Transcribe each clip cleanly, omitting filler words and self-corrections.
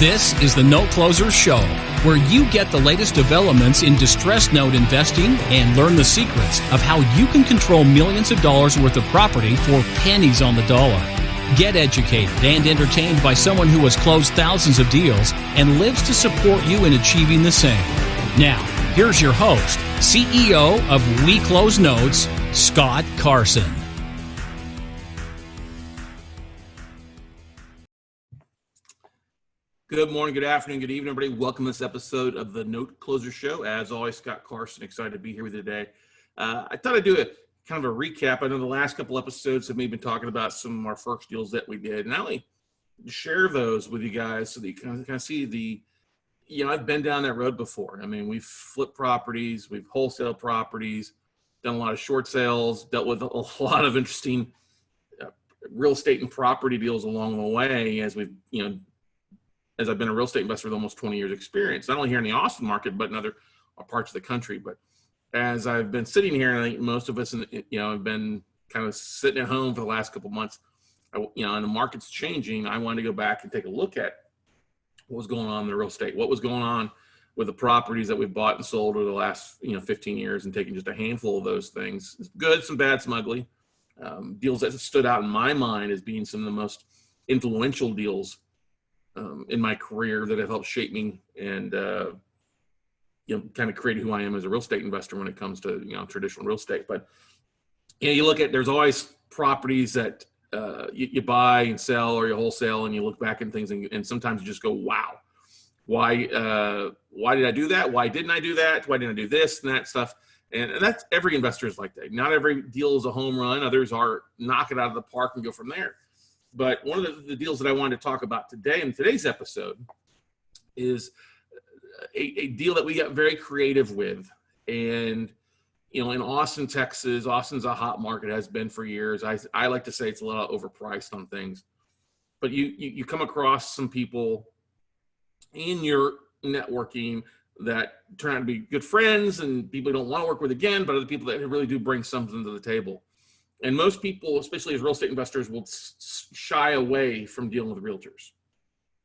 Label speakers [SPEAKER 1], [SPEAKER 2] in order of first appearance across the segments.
[SPEAKER 1] This is the Note Closer Show, where you get the latest developments in distressed note investing and learn the secrets of how you can control millions of dollars worth of property for pennies on the dollar. Get educated and entertained by someone who has closed thousands of deals and lives to support you in achieving the same. Now, here's your host, CEO of We Close Notes, Scott Carson.
[SPEAKER 2] Good morning, good afternoon, good evening, everybody. Welcome to this episode of the Note Closer Show. As always, Scott Carson, excited to be here with you today. I thought I'd do a kind of a recap. I know the last couple episodes have maybe been talking about some of our first deals that we did, and I only share those with you guys so that you kind of see I've been down that road before. I mean, we've flipped properties, we've wholesale properties, done a lot of short sales, dealt with a lot of interesting real estate and property deals along the way as as I've been a real estate investor with almost 20 years experience, not only here in the Austin market, but in other parts of the country. But as I've been sitting here, and I think most of us, have been kind of sitting at home for the last couple of months, and the market's changing, I wanted to go back and take a look at what was going on in the real estate, what was going on with the properties that we've bought and sold over the last, 15 years, and taking just a handful of those things, good, some bad, some ugly, deals that stood out in my mind as being some of the most influential deals in my career that have helped shape me and, kind of create who I am as a real estate investor when it comes to, traditional real estate. But, you look at, there's always properties that you buy and sell or you wholesale, and you look back at things and sometimes you just go, wow, why did I do that? Why didn't I do that? Why didn't I do this and that stuff? And that's, every investor is like that. Not every deal is a home run. Others are knock it out of the park and go from there. But one of the deals that I wanted to talk about today in today's episode is a deal that we got very creative with. And, in Austin, Texas, Austin's a hot market, has been for years. I like to say it's a little overpriced on things. But you come across some people in your networking that turn out to be good friends and people you don't want to work with again, but are the people that really do bring something to the table. And most people, especially as real estate investors, will shy away from dealing with realtors.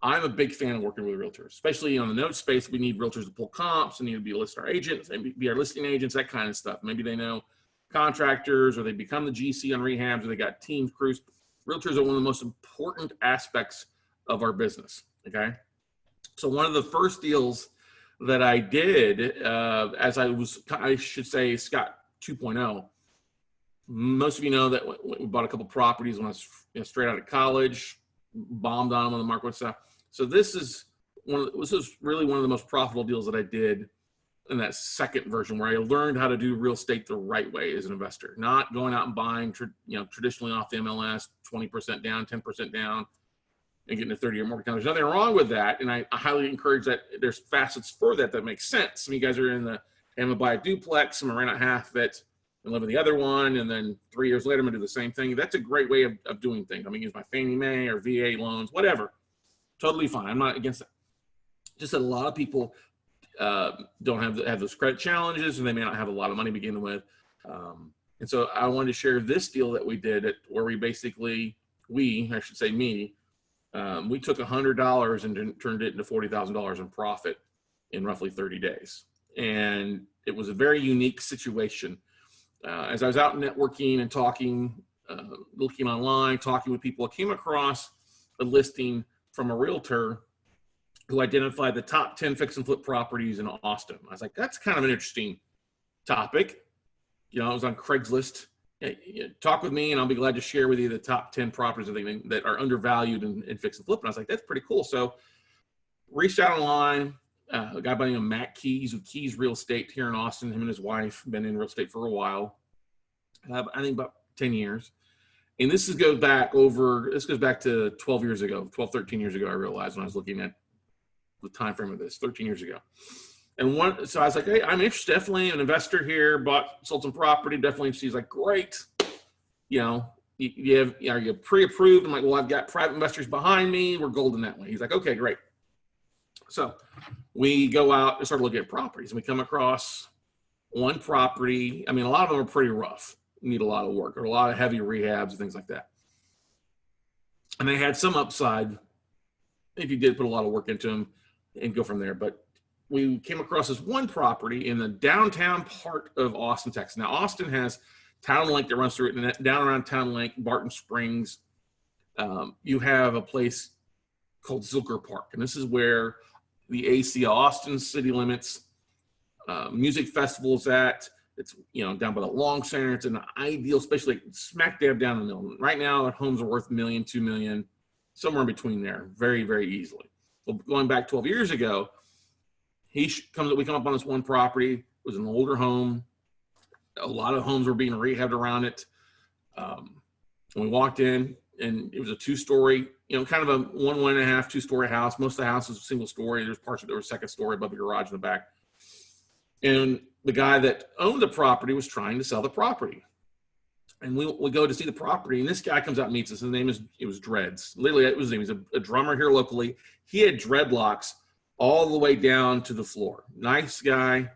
[SPEAKER 2] I'm a big fan of working with realtors, especially on the note space. We need realtors to pull comps, and need to be list our agents and be our listing agents, that kind of stuff. Maybe they know contractors, or they become the GC on rehabs, or they got teams, crews. Realtors are one of the most important aspects of our business, okay? So one of the first deals that I did, I should say Scott 2.0, most of you know that we bought a couple properties when I was straight out of college, bombed on them on the market stuff. So this is really one of the most profitable deals that I did in that second version, where I learned how to do real estate the right way as an investor, not going out and buying, traditionally off the MLS, 20% down, 10% down, and getting a 30-year mortgage down. There's nothing wrong with that, and I highly encourage that. There's facets for that make sense. Some of you guys are in I'm gonna buy a duplex, some are rent out half of it and live in the other one, and then 3 years later I'm gonna do the same thing. That's a great way of doing things. I'm gonna use my Fannie Mae or VA loans, whatever. Totally fine. I'm not against that. Just that a lot of people don't have those credit challenges, and they may not have a lot of money to begin with. And so I wanted to share this deal that we did where we basically, we took $100 and turned it into $40,000 in profit in roughly 30 days. And it was a very unique situation. As I was out networking and talking, looking online, talking with people, I came across a listing from a realtor who identified the top 10 fix and flip properties in Austin. I was like, that's kind of an interesting topic. I was on Craigslist. Talk with me and I'll be glad to share with you the top 10 properties that are undervalued in fix and flip. And I was like, that's pretty cool. So reached out online. A guy by the name of Matt Keys with Keys Real Estate here in Austin. Him and his wife been in real estate for a while. I think about 10 years. And this goes back to 12 years ago, 12, 13 years ago, I realized when I was looking at the time frame of this, 13 years ago. So I was like, hey, I'm interested, definitely an investor here, sold some property, definitely interested. He's like, great. Are you pre-approved? I'm like, well, I've got private investors behind me. We're golden that way. He's like, okay, great. So we go out and start looking at properties, and we come across one property. I mean, a lot of them are pretty rough, need a lot of work, or a lot of heavy rehabs and things like that. And they had some upside if you did put a lot of work into them, and go from there. But we came across this one property in the downtown part of Austin, Texas. Now, Austin has Town Lake that runs through it, and down around Town Lake, Barton Springs, you have a place called Zilker Park, and this is where the ACL Austin City Limits music festival is at. It's down by the Long Center. It's an ideal, especially like smack dab down the middle. Right now, homes are worth $1 million, $2 million, somewhere in between there, very, very easily. Well, going back 12 years ago, we come up on this one property. It was an older home. A lot of homes were being rehabbed around it. And we walked in, and it was a 2-story, kind of a 1.5, 2-story house. Most of the house was a single story. There's parts of it were second story above the garage in the back. And the guy that owned the property was trying to sell the property. And we go to see the property, and this guy comes out and meets us. His name was Dreads. Literally, it was his name. He's a drummer here locally. He had dreadlocks all the way down to the floor. Nice guy,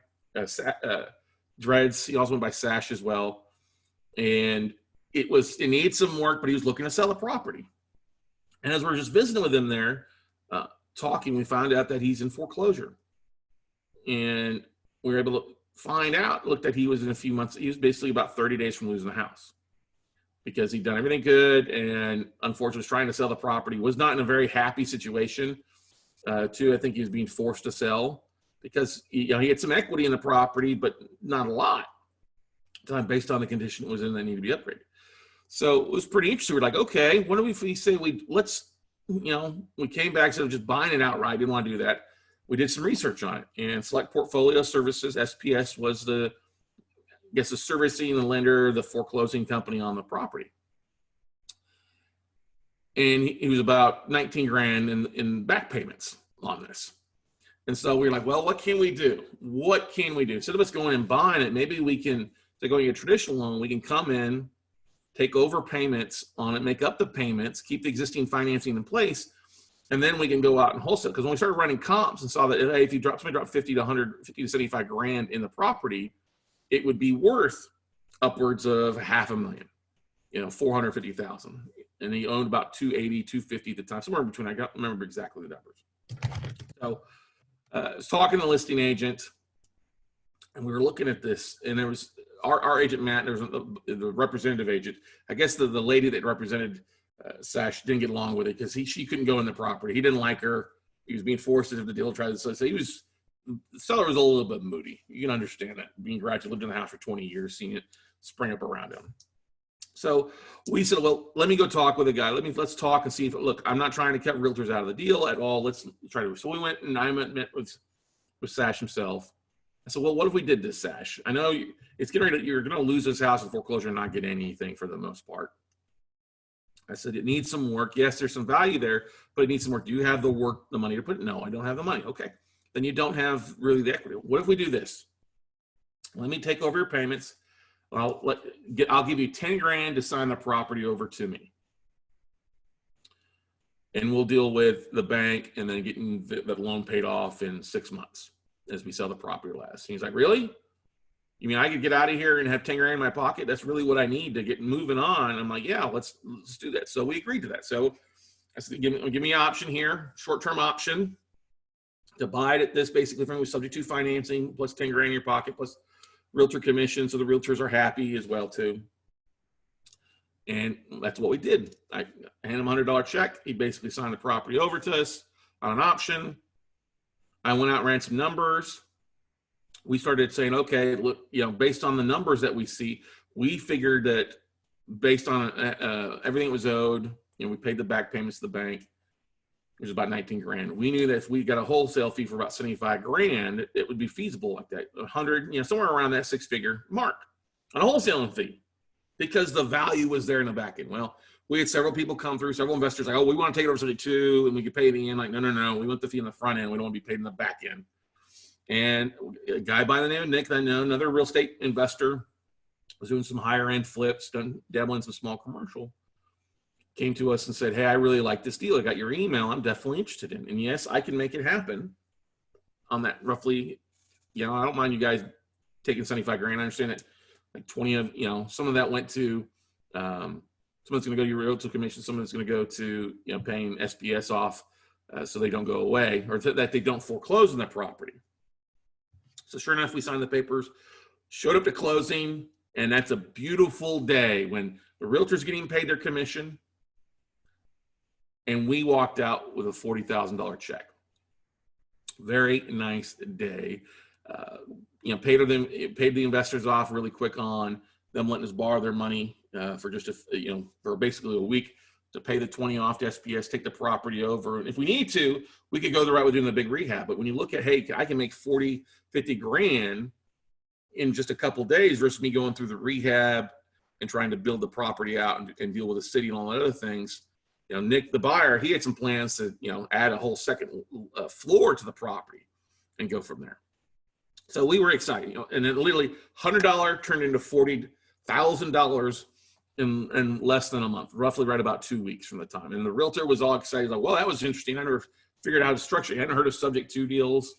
[SPEAKER 2] dreads. He also went by Sash as well. And it needed some work, but he was looking to sell the property. And as we're just visiting with him there, talking, we found out that he's in foreclosure. And we were able to find out, looked at he was in a few months. He was basically about 30 days from losing the house because he'd done everything good, and unfortunately was trying to sell the property, was not in a very happy situation. Too, I think he was being forced to sell because he had some equity in the property, but not a lot, based on the condition it was in that needed to be upgraded. So it was pretty interesting. We're like, okay, what if we say we came back instead of just buying it outright, didn't want to do that. We did some research on it, and Select Portfolio Services, SPS, was the servicing, the lender, the foreclosing company on the property. And he was about 19 grand in back payments on this. And so we were like, well, what can we do? What can we do? Instead of us going and buying it, maybe we can, instead of going to a traditional loan, we can come in, take over payments on it, make up the payments, keep the existing financing in place, and then we can go out and wholesale. Because when we started running comps and saw that, hey, if somebody dropped 50 to 75 grand in the property, it would be worth upwards of $500,000, $450,000. And he owned about 280, 250 at the time, somewhere in between. I don't remember exactly the numbers. So I was talking to the listing agent, and we were looking at this, and there was our agent, Matt, and there was the representative agent. I guess the lady that represented Sash didn't get along with it because she couldn't go in the property. He didn't like her. He was being forced into the deal. The seller was a little bit moody. You can understand that. Being graduate, lived in the house for 20 years, seeing it spring up around him. So we said, well, let me go talk with a guy. Let's talk and see if, look, I'm not trying to cut realtors out of the deal at all. Let's try to. So we went, and I met with Sash himself. I said, well, what if we did this, Sash? I know you're going to lose this house in foreclosure and not get anything for the most part. I said, it needs some work. Yes, there's some value there, but it needs some work. Do you have the money to put it? No, I don't have the money. Okay. Then you don't have really the equity. What if we do this? Let me take over your payments. I'll give you 10 grand to sign the property over to me. And we'll deal with the bank and then getting the loan paid off in 6 months as we sell the property last. And he's like, really? You mean I could get out of here and have 10 grand in my pocket? That's really what I need to get moving on. I'm like, yeah, let's do that. So we agreed to that. So I said, give me an option here, short-term option to buy it at this basically from subject to financing plus 10 grand in your pocket plus realtor commission. So the realtors are happy as well too. And that's what we did. I handed him a $100 check. He basically signed the property over to us on an option. I went out and ran some numbers. We started saying, okay, look, based on the numbers that we see, we figured that based on everything that was owed, we paid the back payments to the bank, which is about 19 grand. We knew that if we got a wholesale fee for about 75 grand, it would be feasible like that, 100, somewhere around that 6-figure mark on a wholesaling fee because the value was there in the back end. Well, we had several people come through, several investors like, oh, we want to take it over 72 and we could pay the end. Like, no. We want the fee in the front end. We don't want to be paid in the back end. And a guy by the name of Nick, I know, another real estate investor, was doing some higher end flips, dabbling some small commercial, came to us and said, hey, I really like this deal. I got your email. I'm definitely interested in. And yes, I can make it happen on that roughly, I don't mind you guys taking 75 grand. I understand that like 20 of, some of that went to, someone's going to go to your realtor commission. Someone's going to go to, paying SPS off so they don't go away, or that they don't foreclose on the property. So sure enough, we signed the papers, showed up to closing, and that's a beautiful day when the realtor's getting paid their commission, and we walked out with a $40,000 check. Very nice day. Paid the investors off really quick on them letting us borrow their money for just for basically a week to pay the 20 off to SPS, take the property over. And if we need to, we could go the route with doing the big rehab. But when you look at, hey, I can make 40, 50 grand in just a couple of days versus me going through the rehab and trying to build the property out and deal with the city and all that other things. Nick, the buyer, he had some plans to, add a whole second floor to the property and go from there. So we were excited, and it literally $100 turned into $40,000 in less than a month, roughly right about 2 weeks from the time. And the realtor was all excited, like, well, that was interesting. I never figured out how to structure it. I hadn't heard of subject to deals.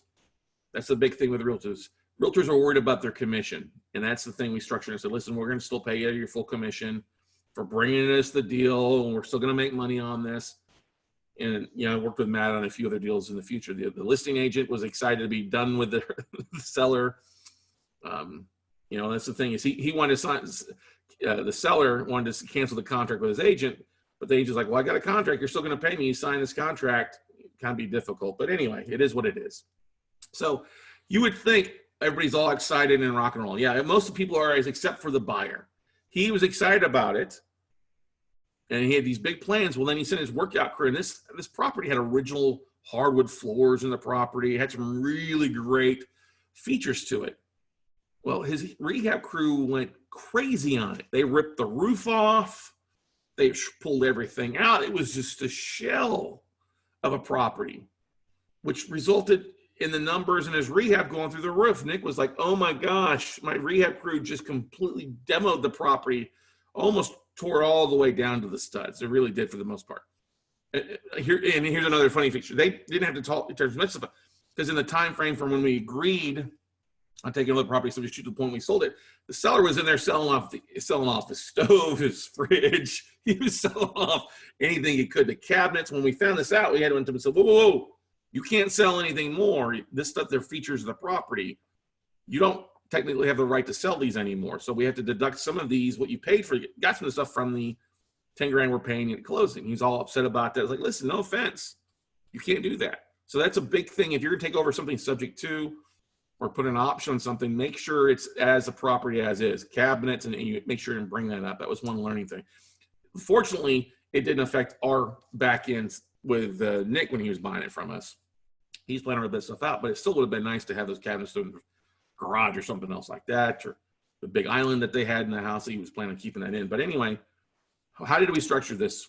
[SPEAKER 2] That's the big thing with realtors. Realtors are worried about their commission. And that's the thing we structured. I said, listen, we're going to still pay you your full commission for bringing us the deal. And we're still going to make money on this. And, I worked with Matt on a few other deals in the future. The listing agent was excited to be done with the seller. That's the thing is he wanted to sign, the seller wanted to cancel the contract with his agent, but the agent's like, well, I got a contract. You're still going to pay me. You sign this contract. It can be difficult, but anyway, it is what it is. So you would think everybody's all excited and rock and roll. Yeah, most of the people are, except for the buyer. He was excited about it. And he had these big plans. Well, then he sent his workout crew, and this property had original hardwood floors in the property. It had some really great features to it. Well, his rehab crew went crazy on it. They ripped the roof off. They pulled everything out. It was just a shell of a property, which resulted in the numbers in his rehab going through the roof. Nick was like, oh my gosh, my rehab crew just completely demoed the property, almost tore all the way down to the studs. It really did for the most part. Here's another funny feature. They didn't have to talk in terms of much stuff because in the time frame from when we agreed on taking over the property, so to the point we sold it, the seller was in there selling off the stove, his fridge. He was selling off anything he could. The cabinets. When we found this out, we had to went to him and said, whoa, you can't sell anything more. This stuff, they're features of the property. You don't technically have the right to sell these anymore. So we have to deduct some of these, what you paid for, got some of the stuff from the 10 grand we're paying at closing. He's all upset about that. I was like, listen, no offense. You can't do that. So that's a big thing. If you're gonna take over something subject to, or put an option on something, make sure it's as a property as is. Cabinets, and you make sure and bring that up. That was one learning thing. Fortunately, it didn't affect our back ends with Nick when he was buying it from us. He's planning to rip that stuff out, but it still would have been nice to have those cabinets in the garage or something else like that, or the big island that they had in the house. He was planning on keeping that in. But anyway, how did we structure this?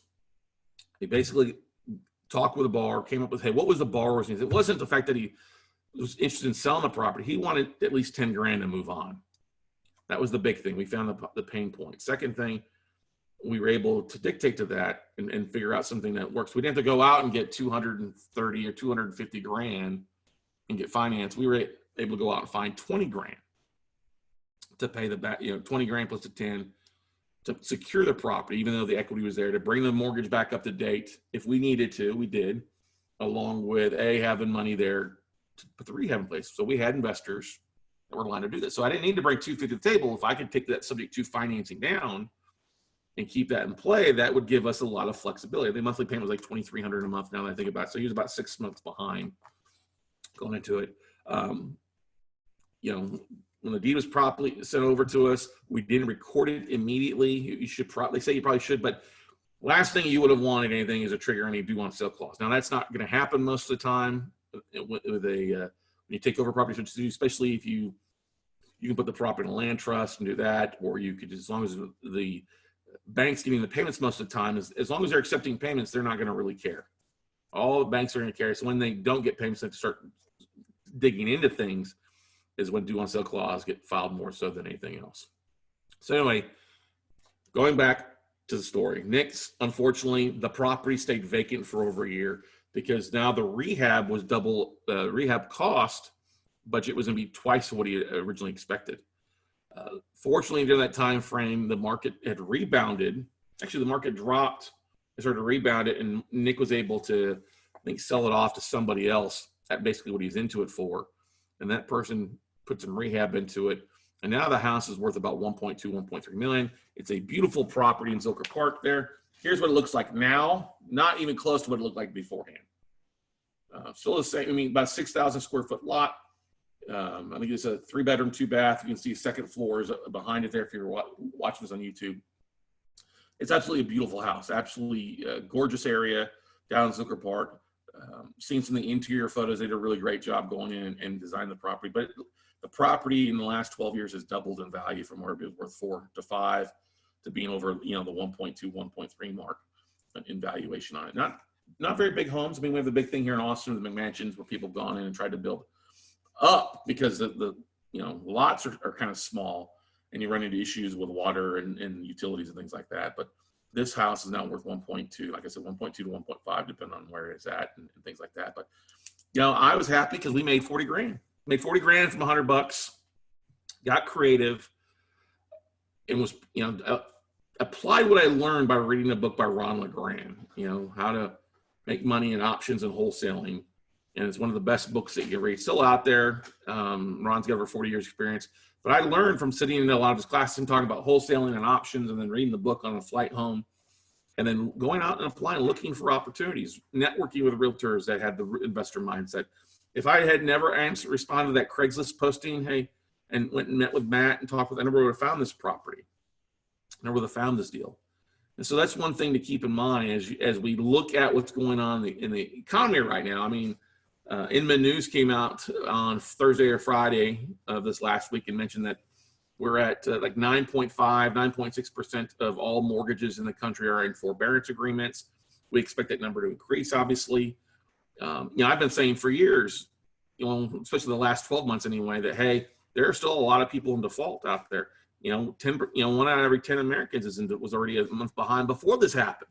[SPEAKER 2] He basically talked with the borrower, came up with, hey, what was the borrower's needs? It wasn't the fact that he was interested in selling the property. He wanted at least 10 grand to move on. That was the big thing. We found the pain point. Second thing, we were able to dictate to that and figure out something that works. We didn't have to go out and get 230 or 250 grand and get finance. We were able to go out and find 20 grand to pay the back, 20 grand plus the 10 to secure the property, even though the equity was there, to bring the mortgage back up to date. If we needed to, we did, along with having money there to put the rehab in place. So we had investors that were aligned to do this. So I didn't need to bring 250 to the table. If I could take that subject to financing down and keep that in play, that would give us a lot of flexibility. The monthly payment was like $2,300 a month now that I think about it. So he was about 6 months behind going into it. When the deed was properly sent over to us, we didn't record it immediately. You should probably say you probably should, but last thing you would have wanted anything is a trigger any due on sale clause. Now that's not going to happen most of the time with when you take over property, especially if you can put the property in a land trust and do that, or you could, as long as the bank's getting the payments most of the time, as long as they're accepting payments, they're not going to really care. All the banks are going to care. So when they don't get payments, they have to start digging into things, is when due on sale clause get filed more so than anything else. So anyway, going back to the story, Nick's, unfortunately, the property stayed vacant for over a year because now the rehab was double. Rehab cost budget was going to be twice what he originally expected. Fortunately, during that time frame, the market had rebounded. Actually, the market dropped, it started to rebound it, and Nick was able to think sell it off to somebody else at basically what he's into it for. And that person put some rehab into it. And now the house is worth about 1.2, 1.3 million. It's a beautiful property in Zilker Park there. Here's what it looks like now, not even close to what it looked like beforehand. Still the same, I mean, about 6,000 square foot lot. I think it's a 3-bedroom, 2-bath. You can see second floor is behind it there if you're watching this on YouTube. It's absolutely a beautiful house, absolutely gorgeous area down in Zilker Park. Seen some of the interior photos. They did a really great job going in and designing the property. But the property in the last 12 years has doubled in value from where it was worth 4 to 5 to being over, you know, the 1.2, 1.3 mark in valuation on it. Not very big homes. I mean, we have the big thing here in Austin, the McMansions, where people have gone in and tried to build up because the you know, lots are kind of small, and you run into issues with water and utilities and things like that. But this house is now worth 1.2, like I said, 1.2 to 1.5, depending on where it's at and things like that. But, you know, I was happy because we made 40 grand. Made 40 grand from $100, got creative, and was, you know, applied what I learned by reading a book by Ron LeGrand, you know, how to make money in options and wholesaling. And it's one of the best books that you can read. Still out there. Ron's got over 40 years experience. But I learned from sitting in a lot of his classes and talking about wholesaling and options, and then reading the book on a flight home, and then going out and applying, looking for opportunities, networking with realtors that had the investor mindset. If I had never responded to that Craigslist posting, hey, and went and met with Matt and talked with, I never would have found this property. I never would have found this deal. And so that's one thing to keep in mind as we look at what's going on in the economy right now. I mean, Inman News came out on Thursday or Friday of this last week and mentioned that we're at like 9.5, 9.6% of all mortgages in the country are in forbearance agreements. We expect that number to increase, obviously. You know, I've been saying for years, you know, especially the last 12 months anyway, that, hey, there are still a lot of people in default out there. You know, 1 out of every 10 Americans was already a month behind before this happened.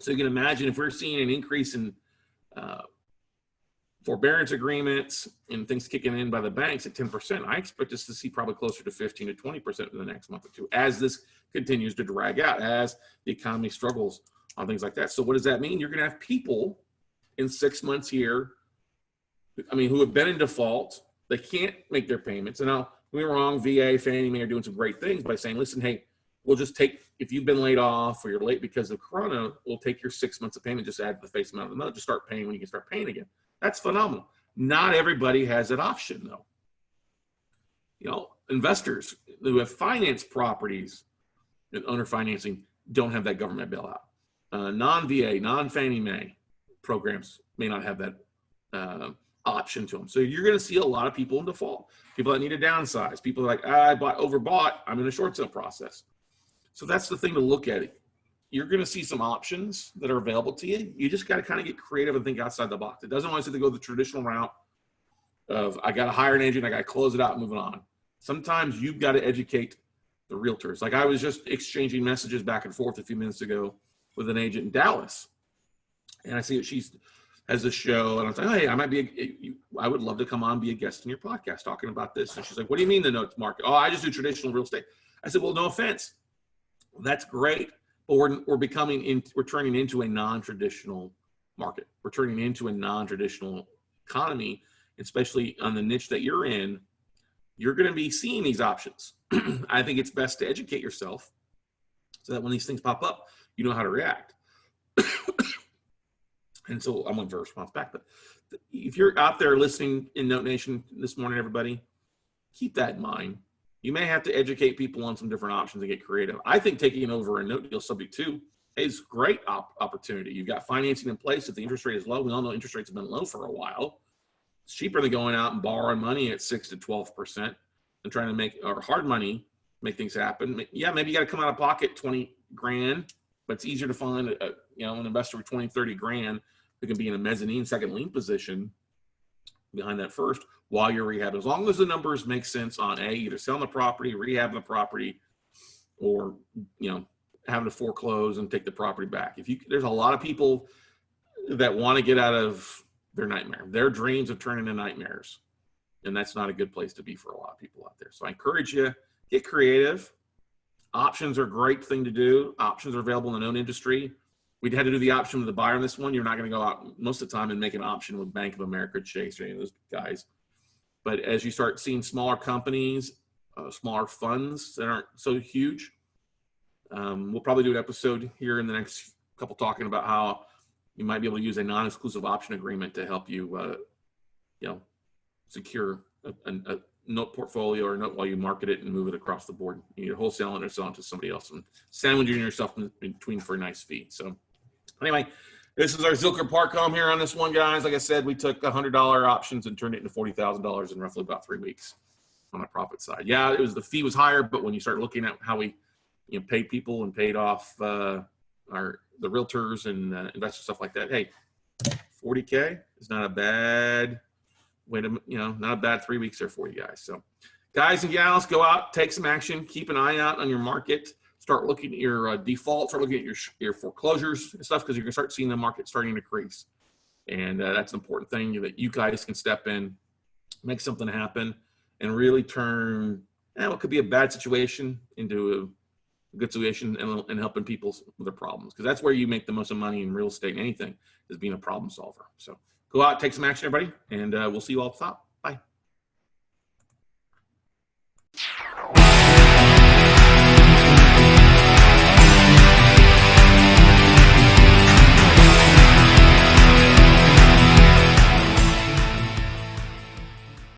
[SPEAKER 2] So you can imagine if we're seeing an increase in forbearance agreements and things kicking in by the banks at 10%, I expect us to see probably closer to 15 to 20% in the next month or two as this continues to drag out, as the economy struggles on things like that. So what does that mean? You're going to have people in 6 months here, I mean, who have been in default. They can't make their payments. And now, don't get me wrong, VA, Fannie Mae are doing some great things by saying, listen, hey, we'll just take, if you've been laid off or you're late because of Corona, we'll take your 6 months of payment, just add the face amount of the month, just start paying when you can start paying again. That's phenomenal. Not everybody has that option, though. You know, investors who have financed properties and owner financing don't have that government bailout. Non-VA, non-Fannie Mae programs may not have that option to them. So you're going to see a lot of people in default. People that need to downsize. People that are like, I overbought. I'm in a short sale process. So that's the thing to look at. You're going to see some options that are available to you. You just got to kind of get creative and think outside the box. It doesn't always have to go the traditional route of, I got to hire an agent, I got to close it out and moving on. Sometimes you've got to educate the realtors. Like I was just exchanging messages back and forth a few minutes ago with an agent in Dallas. And I see that she has a show, and I was like, hey, I would love to come on and be a guest in your podcast talking about this. And she's like, what do you mean the notes market? Oh, I just do traditional real estate. I said, well, no offense. Well, that's great. But we're turning into a non-traditional market. We're turning into a non-traditional economy, especially on the niche that you're in. You're going to be seeing these options. I think it's best to educate yourself so that when these things pop up, you know how to react. And so I'm going to response back. But if you're out there listening in Note Nation this morning, everybody, keep that in mind. You may have to educate people on some different options and get creative. I think taking over a note deal subject to is a great opportunity. You've got financing in place. If the interest rate is low, we all know interest rates have been low for a while. It's cheaper than going out and borrowing money at 6 to 12% and trying to make, or hard money, make things happen. Yeah, maybe you got to come out of pocket 20 grand, but it's easier to find an investor with 20, 30 grand who can be in a mezzanine second lien position behind that first while you're rehabbing. As long as the numbers make sense on either selling the property, rehabbing the property, or having to foreclose and take the property back. There's a lot of people that want to get out of their nightmare. Their dreams have turned into nightmares, and that's not a good place to be for a lot of people out there. So I encourage you, get creative. Options are a great thing to do. Options are available in the known industry. we had to do the option with the buyer on this one. You're not going to go out most of the time and make an option with Bank of America, Chase, or any of those guys. But as you start seeing smaller companies, smaller funds that aren't so huge, we'll probably do an episode here in the next couple talking about how you might be able to use a non-exclusive option agreement to help you, secure a note portfolio or note while you market it and move it across the board. You're wholesaling or selling to somebody else and sandwiching yourself in between for a nice fee. So anyway, this is our Zilker Park home here on this one, guys. Like I said, we took $100 options and turned it into $40,000 in roughly about 3 weeks on the profit side. Yeah, the fee was higher, but when you start looking at how we paid people and paid off the realtors and investors, stuff like that, hey, $40K is not a bad way to, not a bad 3 weeks there for you guys. So guys and gals, go out, take some action, keep an eye out on your market. Start looking at your defaults, start looking at your foreclosures and stuff, because you're going to start seeing the market starting to increase. And that's an important thing that you guys can step in, make something happen, and really turn what could be a bad situation into a good situation and helping people with their problems. Because that's where you make the most money in real estate and anything, is being a problem solver. So go out, take some action, everybody, and we'll see you all at the top.